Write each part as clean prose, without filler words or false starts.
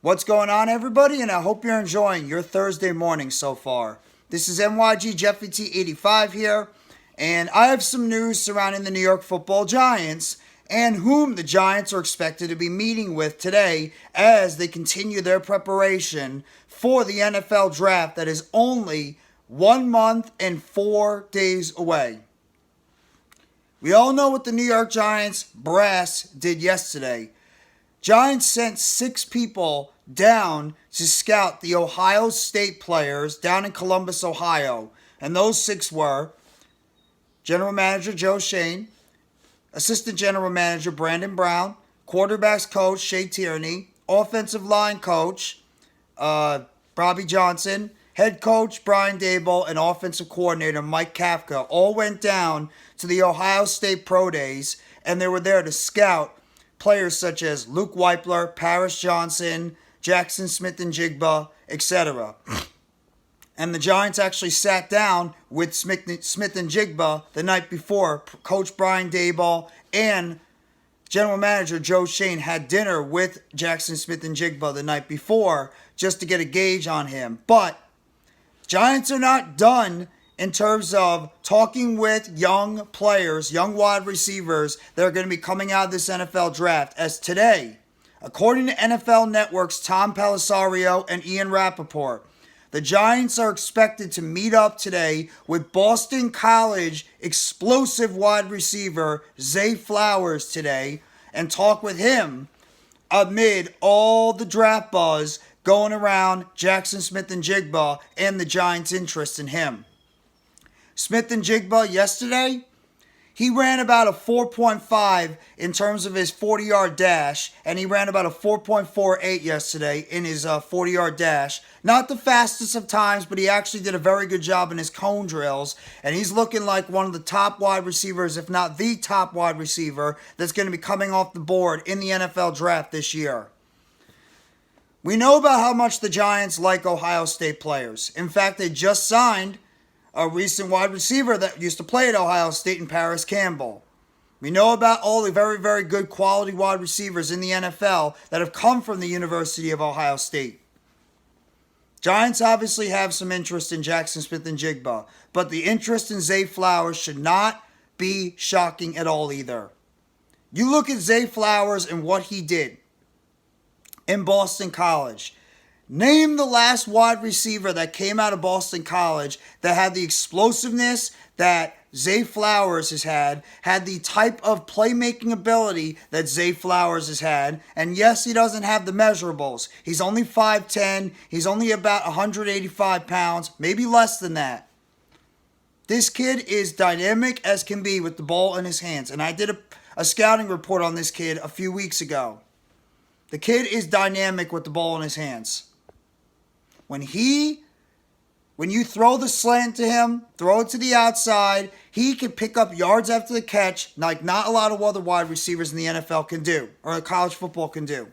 What's going on, everybody? And I hope you're enjoying your Thursday morning so far. This is NYG Jeffy T85 here, and I have some news surrounding the New York Football Giants and whom the Giants are expected to be meeting with today as they continue their preparation for the NFL Draft that is only 1 month and 4 days away. We all know what the New York Giants brass did yesterday. Giants sent 6 people down to scout the Ohio State players down in Columbus, Ohio. And those 6 were General Manager Joe Schoen, Assistant General Manager Brandon Brown, Quarterbacks Coach Shea Tierney, Offensive Line Coach Bobby Johnson, Head Coach Brian Daboll, and Offensive Coordinator Mike Kafka all went down to the Ohio State ProDays, and they were there to scout players such as Luke Wypler, Parris Johnson, Jaxon Smith-Njigba, etc. And the Giants actually sat down with Smith-Njigba the night before. Coach Brian Daboll and General Manager Joe Schoen had dinner with Jaxon Smith-Njigba the night before just to get a gauge on him. But Giants are not done in terms of talking with young players, young wide receivers that are going to be coming out of this NFL draft. As today, according to NFL Network's Tom Pelissero and Ian Rappaport, the Giants are expected to meet up today with Boston College explosive wide receiver Zay Flowers today and talk with him amid all the draft buzz going around Jaxon Smith-Njigba and the Giants' interest in him. Smith-Njigba yesterday, he ran about a 4.5 in terms of his 40-yard dash, and he ran about a 4.48 yesterday in his 40-yard dash. Not the fastest of times, but he actually did a very good job in his cone drills, and he's looking like one of the top wide receivers, if not the top wide receiver, that's going to be coming off the board in the NFL Draft this year. We know about how much the Giants like Ohio State players. In fact, they just signed a recent wide receiver that used to play at Ohio State in Parris Campbell. We know about all the very, very good quality wide receivers in the NFL that have come from the University of Ohio State. Giants obviously have some interest in Jaxon Smith-Njigba, but the interest in Zay Flowers should not be shocking at all either. You look at Zay Flowers and what he did in Boston College. Name the last wide receiver that came out of Boston College that had the explosiveness that Zay Flowers has had the type of playmaking ability that Zay Flowers has had. And yes, he doesn't have the measurables. He's only 5'10". He's only about 185 pounds, maybe less than that. This kid is dynamic as can be with the ball in his hands. And I did a scouting report on this kid a few weeks ago. The kid is dynamic with the ball in his hands. When you throw the slant to him, throw it to the outside, he can pick up yards after the catch like not a lot of other wide receivers in the NFL can do, or college football can do.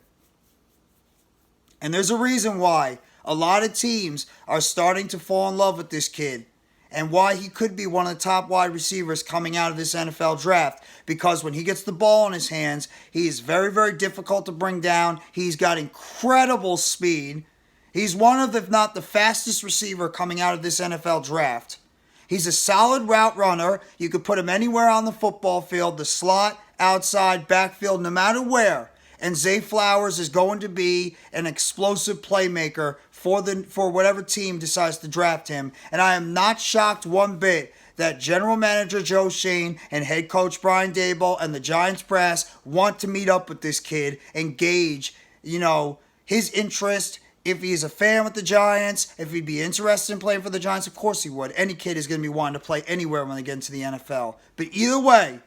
And there's a reason why a lot of teams are starting to fall in love with this kid and why he could be one of the top wide receivers coming out of this NFL draft. Because when he gets the ball in his hands, he is very, very difficult to bring down. He's got incredible speed. He's one of, if not the fastest receiver coming out of this NFL draft. He's a solid route runner. You could put him anywhere on the football field, the slot, outside, backfield, no matter where. And Zay Flowers is going to be an explosive playmaker for whatever team decides to draft him. And I am not shocked one bit that General Manager Joe Schoen and Head Coach Brian Daboll and the Giants brass want to meet up with this kid and gauge, his interest. If he's a fan with the Giants, if he'd be interested in playing for the Giants, of course he would. Any kid is going to be wanting to play anywhere when they get into the NFL. But either way,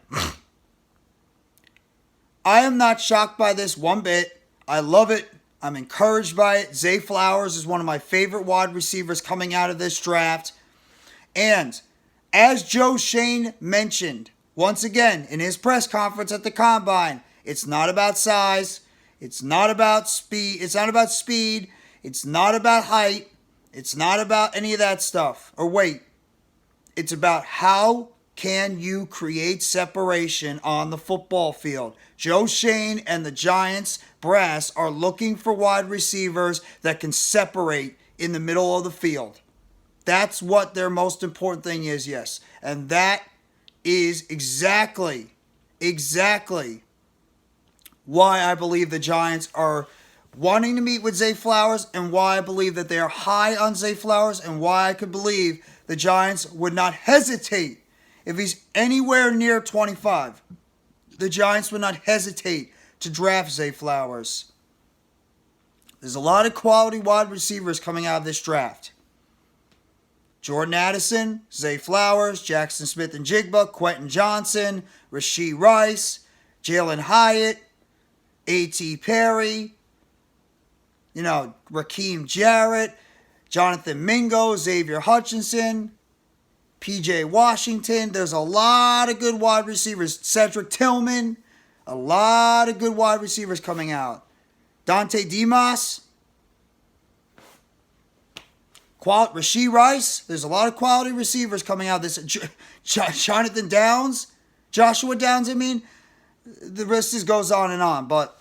I am not shocked by this one bit. I love it. I'm encouraged by it. Zay Flowers is one of my favorite wide receivers coming out of this draft. And as Joe Schoen mentioned, once again, in his press conference at the Combine, it's not about size. It's not about speed. It's not about speed. It's not about height. It's not about any of that stuff or weight. It's about how can you create separation on the football field? Joe Schoen and the Giants brass are looking for wide receivers that can separate in the middle of the field. That's what their most important thing is, yes. And that is exactly why I believe the Giants are wanting to meet with Zay Flowers, and why I believe that they are high on Zay Flowers, and why I could believe the Giants would not hesitate if he's anywhere near 25. The Giants would not hesitate to draft Zay Flowers. There's a lot of quality wide receivers coming out of this draft. Jordan Addison, Zay Flowers, Jaxon Smith-Njigba, Quentin Johnson, Rashee Rice, Jalen Hyatt, A.T. Perry, Raheem Jarrett, Jonathan Mingo, Xavier Hutchinson, P.J. Washington. There's a lot of good wide receivers. Cedric Tillman. A lot of good wide receivers coming out. Dante Demas. Rashee Rice. There's a lot of quality receivers coming out. This Jonathan Downs. Joshua Downs, The list just goes on and on. But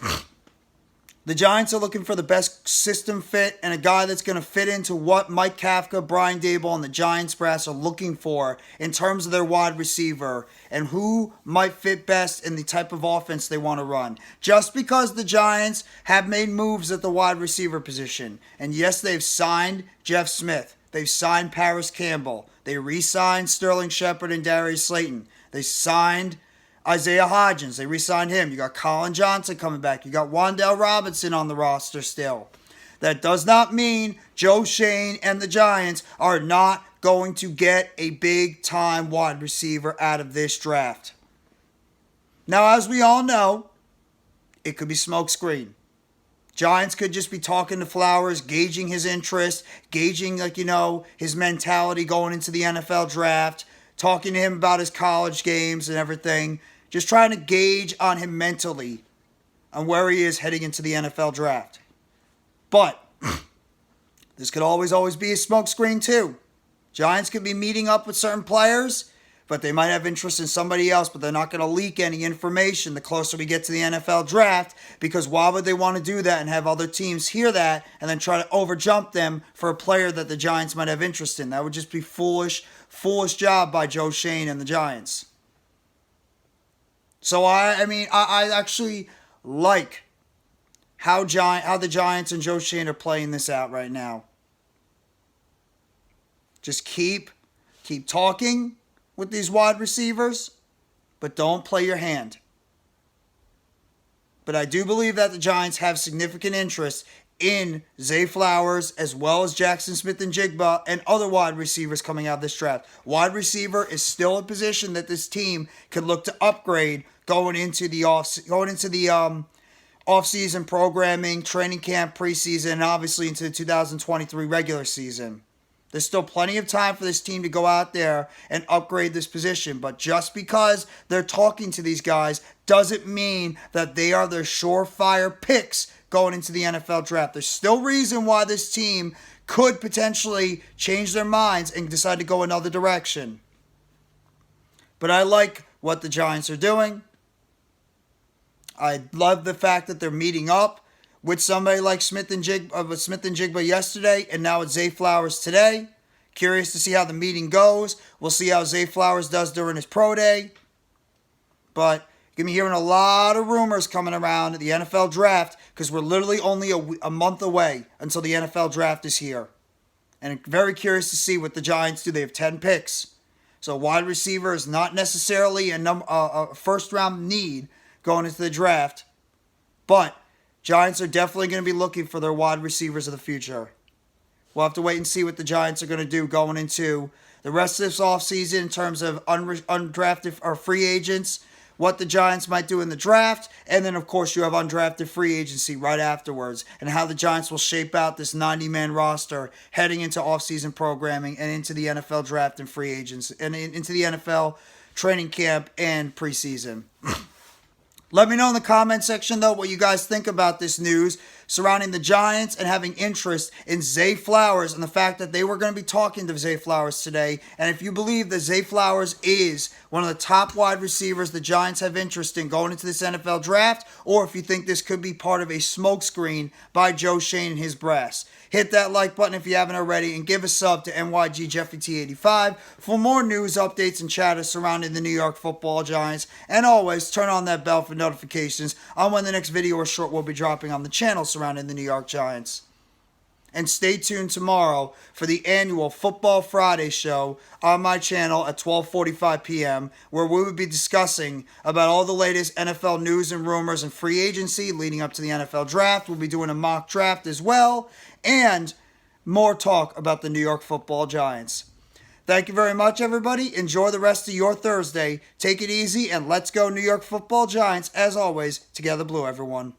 the Giants are looking for the best system fit and a guy that's going to fit into what Mike Kafka, Brian Daboll, and the Giants brass are looking for in terms of their wide receiver and who might fit best in the type of offense they want to run. Just because the Giants have made moves at the wide receiver position, and yes, they've signed Jeff Smith. They've signed Parris Campbell. They re-signed Sterling Shepard and Darius Slayton. They signed Isaiah Hodgins, they re-signed him. You got Colin Johnson coming back. You got Wan'Dale Robinson on the roster still. That does not mean Joe Schoen and the Giants are not going to get a big-time wide receiver out of this draft. Now, as we all know, it could be smokescreen. Giants could just be talking to Flowers, gauging his interest, gauging, his mentality going into the NFL draft, talking to him about his college games and everything. Just trying to gauge on him mentally on where he is heading into the NFL draft. But this could always be a smokescreen too. Giants could be meeting up with certain players, but they might have interest in somebody else, but they're not going to leak any information the closer we get to the NFL draft, because why would they want to do that and have other teams hear that and then try to overjump them for a player that the Giants might have interest in? That would just be foolish job by Joe Schoen and the Giants. So I actually like how the Giants and Joe Schoen are playing this out right now. Just keep talking with these wide receivers, but don't play your hand. But I do believe that the Giants have significant interest in Zay Flowers as well as Jaxon Smith-Njigba and other wide receivers coming out of this draft. Wide receiver is still a position that this team could look to upgrade going into the off-season programming, training camp, preseason, and obviously into the 2023 regular season. There's still plenty of time for this team to go out there and upgrade this position. But just because they're talking to these guys doesn't mean that they are their surefire picks going into the NFL draft. There's still reason why this team could potentially change their minds and decide to go another direction. But I like what the Giants are doing. I love the fact that they're meeting up with somebody like Smith-Njigba yesterday, and now it's Zay Flowers today. Curious to see how the meeting goes. We'll see how Zay Flowers does during his ProDay. But you're going to be hearing a lot of rumors coming around the NFL draft, because we're literally only a month away until the NFL draft is here. And I'm very curious to see what the Giants do. They have 10 picks. So wide receiver is not necessarily a first-round need going into the draft. But Giants are definitely going to be looking for their wide receivers of the future. We'll have to wait and see what the Giants are going to do going into the rest of this offseason in terms of undrafted or free agents, what the Giants might do in the draft, and then, of course, you have undrafted free agency right afterwards, and how the Giants will shape out this 90-man roster heading into offseason programming and into the NFL draft and free agents, and into the NFL training camp and preseason. Let me know in the comment section, though, what you guys think about this news surrounding the Giants and having interest in Zay Flowers and the fact that they were going to be talking to Zay Flowers today. And if you believe that Zay Flowers is one of the top wide receivers the Giants have interest in going into this NFL draft, or if you think this could be part of a smokescreen by Joe Schoen and his brass, hit that like button if you haven't already, and give a sub to NYGJeffyT85 for more news, updates, and chatter surrounding the New York Football Giants. And always turn on that bell for notifications on when the next video or short will be dropping on the channel surrounding the New York Giants. And stay tuned tomorrow for the annual Football Friday show on my channel at 12:45 p.m., where we will be discussing about all the latest NFL news and rumors and free agency leading up to the NFL draft. We'll be doing a mock draft as well, and more talk about the New York Football Giants. Thank you very much, everybody. Enjoy the rest of your Thursday. Take it easy, and let's go New York Football Giants. As always, together blue, everyone.